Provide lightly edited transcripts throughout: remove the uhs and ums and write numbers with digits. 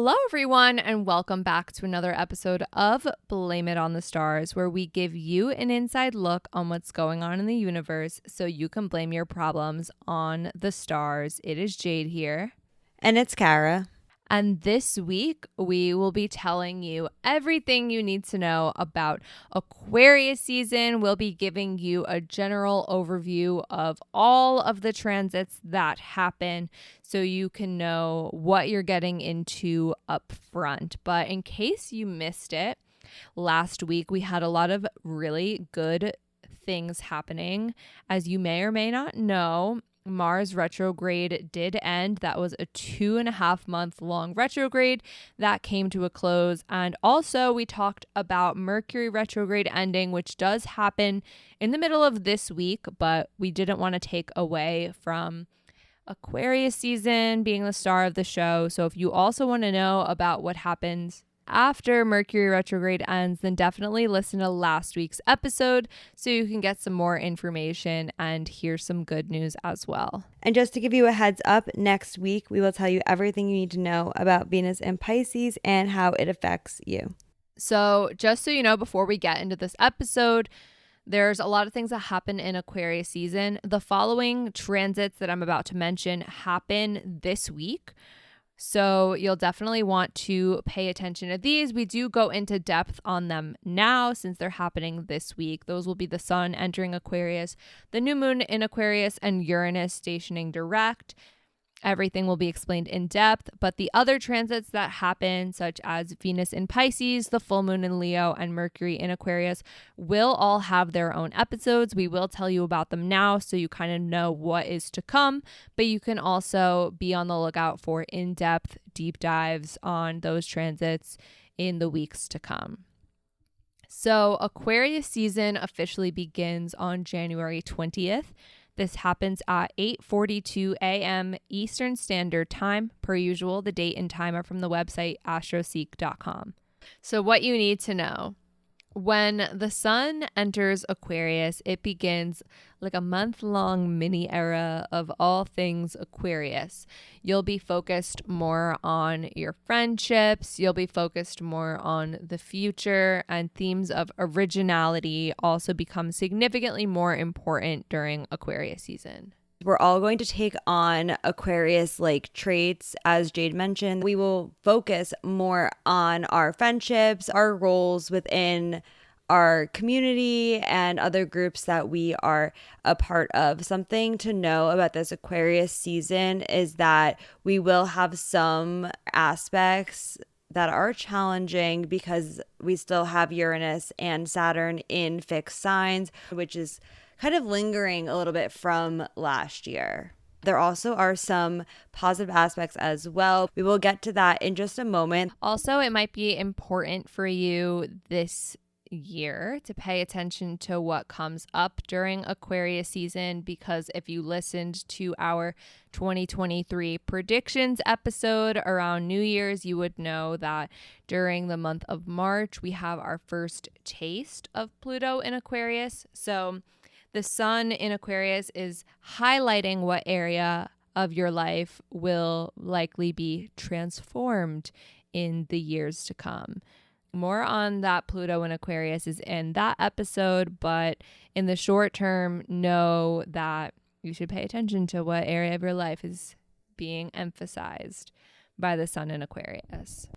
Hello, everyone, and welcome back to another episode of Blame It on the Stars, where we give you an inside look on what's going on in the universe so you can blame your problems on the stars. It is Jade here. And it's Kara. And this week, we will be telling you everything you need to know about Aquarius season. We'll be giving you a general overview of all of the transits that happen so you can know what you're getting into up front. But in case you missed it, last week we had a lot of really good things happening. As you may or may not know, Mars retrograde did end. That was a 2.5 month long retrograde that came to a close. And also we talked about Mercury retrograde ending, which does happen in the middle of this week, but we didn't want to take away from Aquarius season being the star of the show. So if you also want to know about what happens after Mercury retrograde ends, then definitely listen to last week's episode so you can get some more information and hear some good news as well. And just to give you a heads up, next week we will tell you everything you need to know about Venus in Pisces and how it affects you. So just so you know, before we get into this episode, there's a lot of things that happen in Aquarius season. The following transits that I'm about to mention happen this week. So you'll definitely want to pay attention to these. We do go into depth on them now since they're happening this week. Those will be the Sun entering Aquarius, the new moon in Aquarius, and Uranus stationing direct. Everything will be explained in depth, but the other transits that happen, such as Venus in Pisces, the full moon in Leo, and Mercury in Aquarius, will all have their own episodes. We will tell you about them now so you kind of know what is to come, but you can also be on the lookout for in-depth deep dives on those transits in the weeks to come. So Aquarius season officially begins on January 20th. This happens at 8:42 a.m. Eastern Standard Time. Per usual, the date and time are from the website astroseek.com. So what you need to know. When the sun enters Aquarius, it begins like a month-long mini era of all things Aquarius. You'll be focused more on your friendships. You'll be focused more on the future, and themes of originality also become significantly more important during Aquarius season. We're all going to take on Aquarius-like traits. As Jade mentioned, we will focus more on our friendships, our roles within our community and other groups that we are a part of. Something to know about this Aquarius season is that we will have some aspects that are challenging because we still have Uranus and Saturn in fixed signs, which is kind of lingering a little bit from last year. There also are some positive aspects as well. We will get to that in just a moment. Also, it might be important for you this year to pay attention to what comes up during Aquarius season, because if you listened to our 2023 predictions episode around New Year's, you would know that during the month of March, we have our first taste of Pluto in Aquarius. So the sun in Aquarius is highlighting what area of your life will likely be transformed in the years to come. More on that Pluto in Aquarius is in that episode, but in the short term, know that you should pay attention to what area of your life is being emphasized by the sun in Aquarius.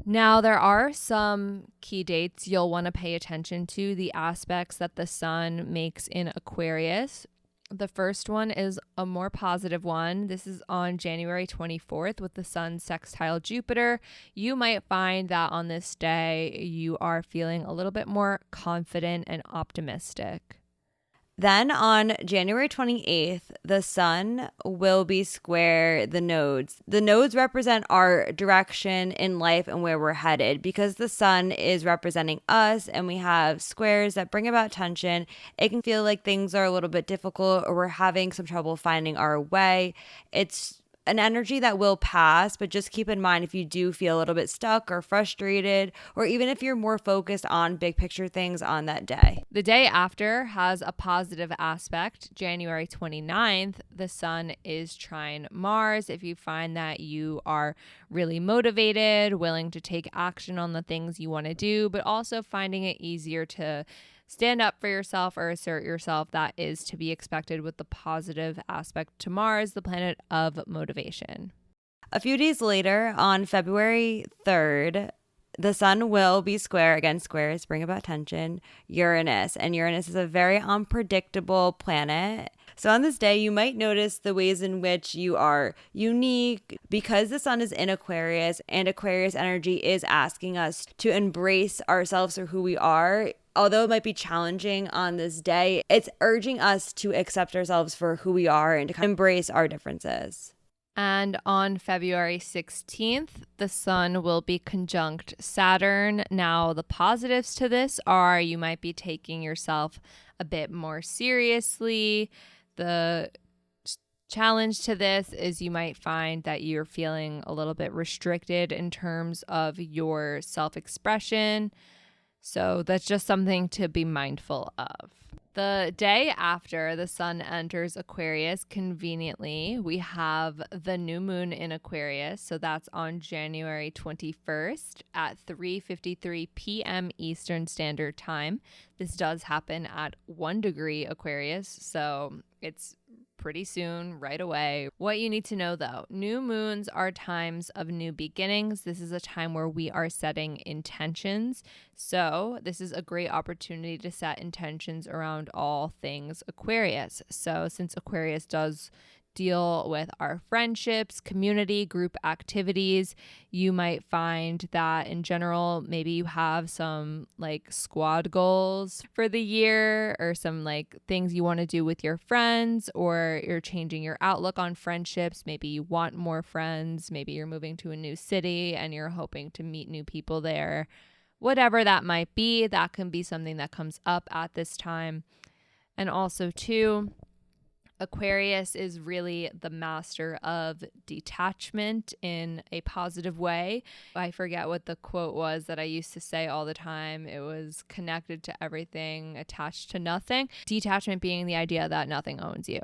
Now, there are some key dates you'll want to pay attention to, the aspects that the sun makes in Aquarius. The first one is a more positive one. This is on January 24th with the sun sextile Jupiter. You might find that on this day, you are feeling a little bit more confident and optimistic. Then on January 28th, the sun will be square the nodes. The nodes represent our direction in life and where we're headed. Because the sun is representing us and we have squares that bring about tension, it can feel like things are a little bit difficult or we're having some trouble finding our way. It's an energy that will pass, but just keep in mind if you do feel a little bit stuck or frustrated, or even if you're more focused on big picture things on that day. The day after has a positive aspect. January 29th, the sun is trine Mars. If you find that you are really motivated, willing to take action on the things you want to do, but also finding it easier to stand up for yourself or assert yourself. That is to be expected with the positive aspect to Mars, the planet of motivation. A few days later, on February 3rd, the sun will be square. Again, squares bring about tension, Uranus. And Uranus is a very unpredictable planet. So on this day, you might notice the ways in which you are unique because the sun is in Aquarius, and Aquarius energy is asking us to embrace ourselves for who we are. Although it might be challenging on this day, it's urging us to accept ourselves for who we are and to embrace our differences. And on February 16th, the sun will be conjunct Saturn. Now, the positives to this are you might be taking yourself a bit more seriously. The challenge to this is you might find that you're feeling a little bit restricted in terms of your self-expression. So that's just something to be mindful of. The day after the sun enters Aquarius, conveniently, we have the new moon in Aquarius. So that's on January 21st at 3:53 p.m. Eastern Standard Time. This does happen at 1 degree Aquarius, so it's pretty soon, right away. What you need to know though, new moons are times of new beginnings. This is a time where we are setting intentions. So this is a great opportunity to set intentions around all things Aquarius. So since Aquarius does deal with our friendships, community, group activities, you might find that in general, maybe you have some like squad goals for the year or some like things you want to do with your friends, or you're changing your outlook on friendships. Maybe you want more friends. Maybe you're moving to a new city and you're hoping to meet new people there. Whatever that might be, that can be something that comes up at this time. And also too, Aquarius is really the master of detachment in a positive way. I forget what the quote was that I used to say all the time. It was connected to everything, attached to nothing. Detachment being the idea that nothing owns you.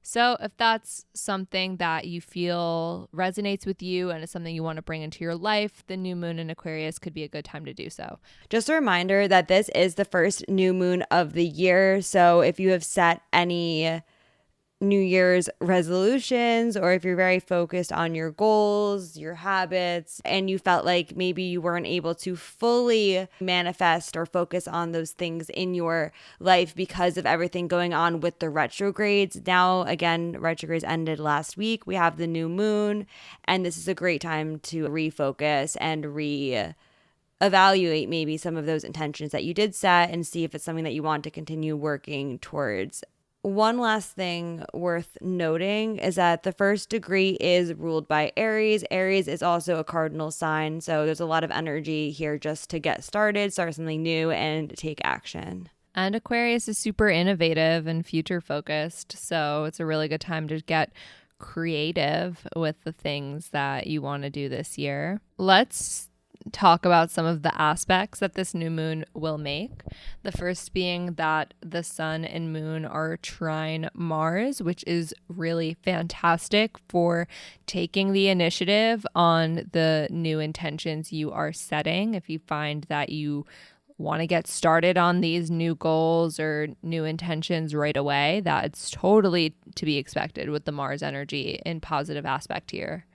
So if that's something that you feel resonates with you and is something you want to bring into your life, the new moon in Aquarius could be a good time to do so. Just a reminder that this is the first new moon of the year. So if you have set any New Year's resolutions, or if you're very focused on your goals, your habits, and you felt like maybe you weren't able to fully manifest or focus on those things in your life because of everything going on with the retrogrades. Now, again, retrogrades ended last week. We have the new moon, and this is a great time to refocus and evaluate maybe some of those intentions that you did set and see if it's something that you want to continue working towards. One last thing worth noting is that the first degree is ruled by Aries. Aries is also a cardinal sign, so there's a lot of energy here just to get started, start something new, and take action. And Aquarius is super innovative and future focused, so it's a really good time to get creative with the things that you want to do this year. Let's talk about some of the aspects that this new moon will make. The first being that the sun and moon are trine Mars, which is really fantastic for taking the initiative on the new intentions you are setting. If you find that you want to get started on these new goals or new intentions right away, that's totally to be expected with the Mars energy in positive aspect here.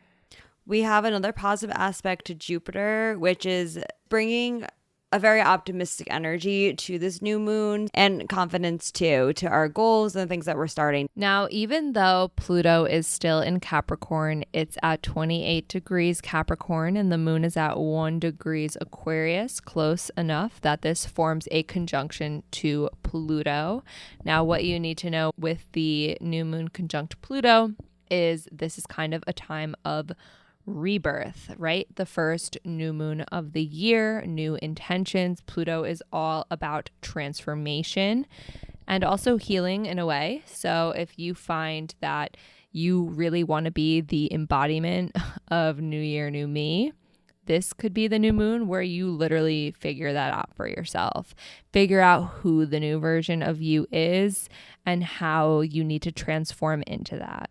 We have another positive aspect to Jupiter, which is bringing a very optimistic energy to this new moon and confidence too, to our goals and the things that we're starting. Now, even though Pluto is still in Capricorn, it's at 28 degrees Capricorn and the moon is at 1 degrees Aquarius, close enough that this forms a conjunction to Pluto. Now, what you need to know with the new moon conjunct Pluto is this is kind of a time of rebirth, right? The first new moon of the year, new intentions. Pluto is all about transformation and also healing in a way. So if you find that you really want to be the embodiment of New Year, New Me, this could be the new moon where you literally figure that out for yourself. Figure out who the new version of you is and how you need to transform into that.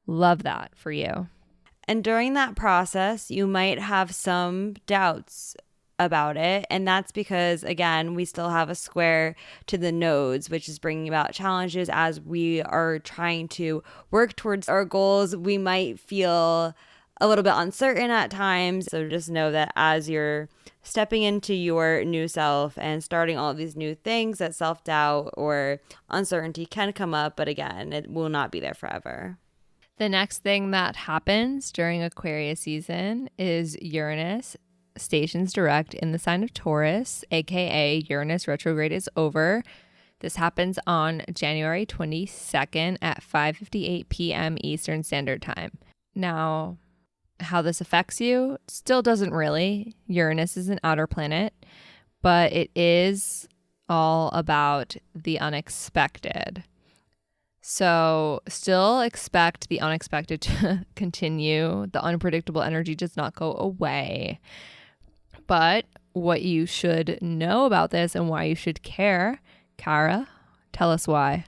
Love that for you. And during that process, you might have some doubts about it. And that's because, again, we still have a square to the nodes, which is bringing about challenges as we are trying to work towards our goals. We might feel a little bit uncertain at times. So just know that as you're stepping into your new self and starting all of these new things, that self-doubt or uncertainty can come up. But again, it will not be there forever. The next thing that happens during Aquarius season is Uranus stations direct in the sign of Taurus, aka Uranus retrograde is over. This happens on January 22nd at 5:58 p.m. Eastern Standard Time. Now, how this affects you still doesn't really. Uranus is an outer planet, but it is all about the unexpected. So still expect the unexpected to continue. The unpredictable energy does not go away. But what you should know about this and why you should care, Kara, tell us why.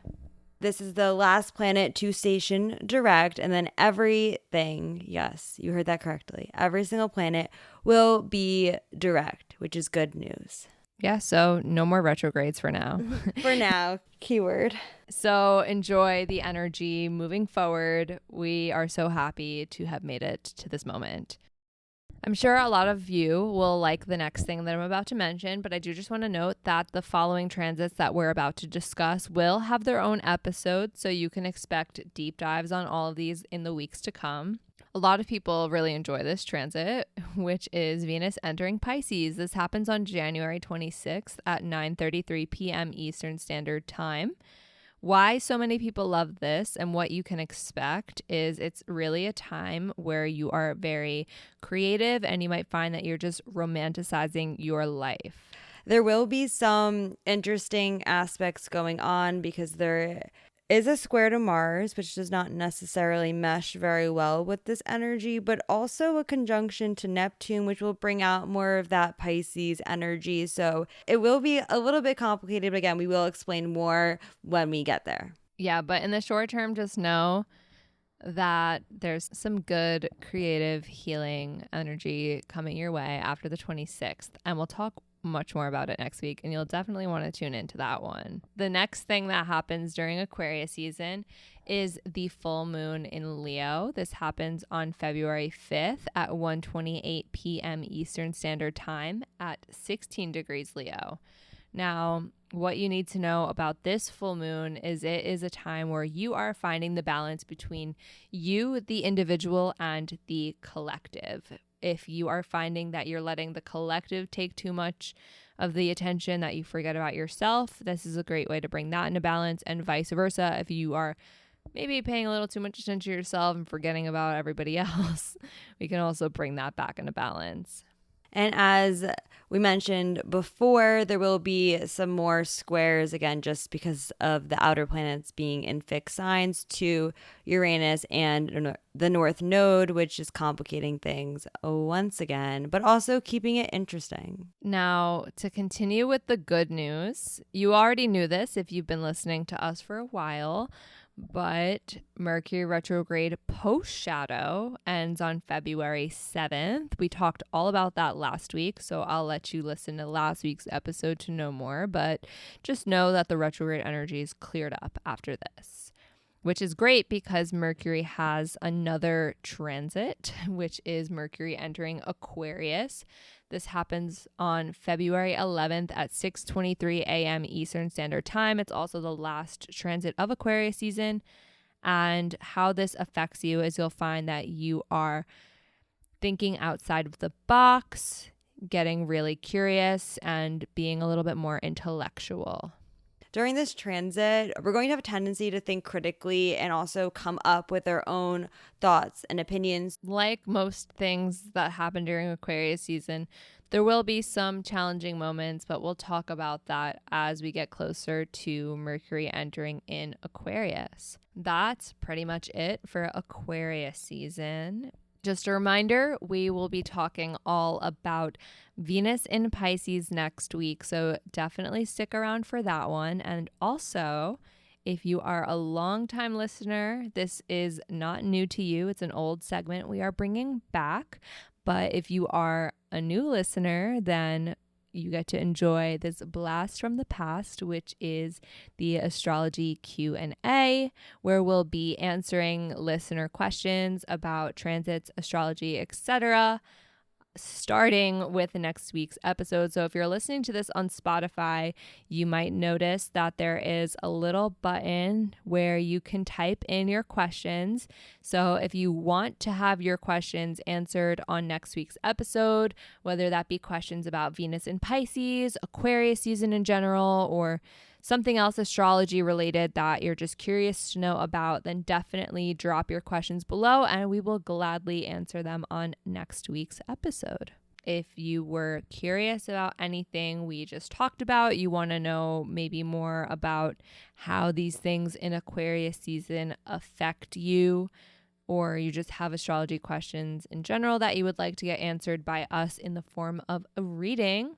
This is the last planet to station direct, and then everything, yes, you heard that correctly, every single planet will be direct, which is good news. Yeah, so no more retrogrades for now. For now, keyword. So enjoy the energy moving forward. We are so happy to have made it to this moment. I'm sure a lot of you will like the next thing that I'm about to mention, but I do just want to note that the following transits that we're about to discuss will have their own episodes, so you can expect deep dives on all of these in the weeks to come. A lot of people really enjoy this transit, which is Venus entering Pisces. This happens on January 26th at 9:33 p.m. Eastern Standard Time. Why so many people love this and what you can expect is it's really a time where you are very creative and you might find that you're just romanticizing your life. There will be some interesting aspects going on because there is a square to Mars, which does not necessarily mesh very well with this energy, but also a conjunction to Neptune, which will bring out more of that Pisces energy. So it will be a little bit complicated, but again, we will explain more when we get there. Yeah, but in the short term, just know that there's some good creative healing energy coming your way after the 26th, and we'll talk much more about it next week, and you'll definitely want to tune into that one. The next thing that happens during Aquarius season is the full moon in Leo. This happens on February 5th at 1:28 p.m. Eastern Standard Time at 16 degrees Leo. Now, what you need to know about this full moon is it is a time where you are finding the balance between you, the individual, and the collective. If you are finding that you're letting the collective take too much of the attention, that you forget about yourself, this is a great way to bring that into balance, and vice versa. If you are maybe paying a little too much attention to yourself and forgetting about everybody else, we can also bring that back into balance. And as we mentioned before, there will be some more squares, again, just because of the outer planets being in fixed signs to Uranus and the North Node, which is complicating things once again, but also keeping it interesting. Now, to continue with the good news, you already knew this if you've been listening to us for a while, but Mercury retrograde Post-Shdow ends on February 7th. We talked all about that last week, so I'll let you listen to last week's episode to know more, but just know that the retrograde energy is cleared up after this, which is great because Mercury has another transit, which is Mercury entering Aquarius. This happens on February 11th at 6:23 a.m. Eastern Standard Time. It's also the last transit of Aquarius season. And how this affects you is you'll find that you are thinking outside of the box, getting really curious, and being a little bit more intellectual. During this transit, we're going to have a tendency to think critically and also come up with our own thoughts and opinions. Like most things that happen during Aquarius season, there will be some challenging moments, but we'll talk about that as we get closer to Mercury entering in Aquarius. That's pretty much it for Aquarius season. Just a reminder, we will be talking all about Venus in Pisces next week, so definitely stick around for that one. And also, If you are a longtime listener, this is not new to you. It's an old segment we are bringing back. But if you are a new listener, then you get to enjoy this blast from the past, which is the astrology Q&A, where we'll be answering listener questions about transits, astrology, etc., starting with next week's episode. So if you're listening to this on Spotify, you might notice that there is a little button where you can type in your questions. So if you want to have your questions answered on next week's episode, whether that be questions about Venus in Pisces, Aquarius season in general, or something else astrology related that you're just curious to know about, then definitely drop your questions below and we will gladly answer them on next week's episode. If you were curious about anything we just talked about, you want to know maybe more about how these things in Aquarius season affect you, or you just have astrology questions in general that you would like to get answered by us in the form of a reading,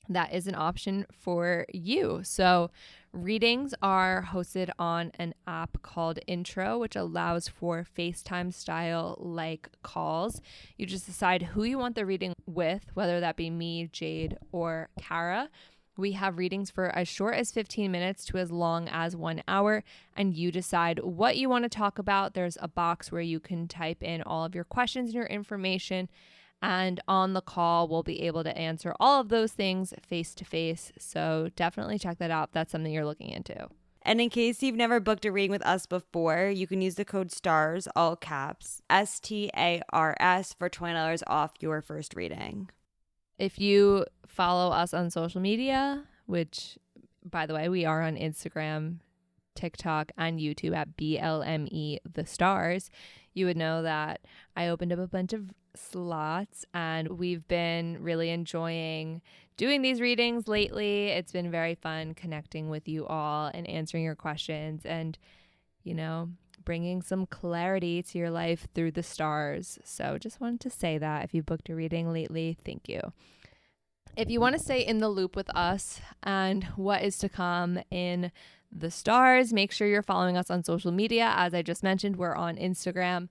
that is an option for you. So readings are hosted on an app called Intro, which allows for FaceTime style like calls. You just decide who you want the reading with, whether that be me, Jade, or Kara. We have readings for as short as 15 minutes to as long as 1 hour, and you decide what you want to talk about. There's a box where you can type in all of your questions and your information, and on the call, we'll be able to answer all of those things face to face. So definitely check that out if that's something you're looking into. And in case you've never booked a reading with us before, you can use the code STARS, all caps, STARS, for $20 off your first reading. If you follow us on social media, which, by the way, we are on Instagram, TikTok, and YouTube at BLME The Stars, you would know that I opened up a bunch of slots and we've been really enjoying doing these readings lately. It's been very fun connecting with you all and answering your questions and, bringing some clarity to your life through the stars. So just wanted to say that if you booked a reading lately, thank you. If you want to stay in the loop with us and what is to come in the stars, make sure you're following us on social media. As I just mentioned, we're on Instagram,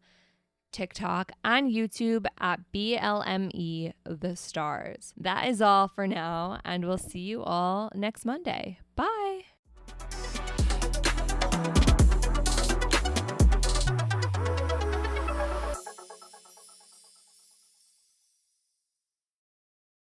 TikTok, and YouTube at BLME The Stars. That is all for now, and we'll see you all next Monday. Bye.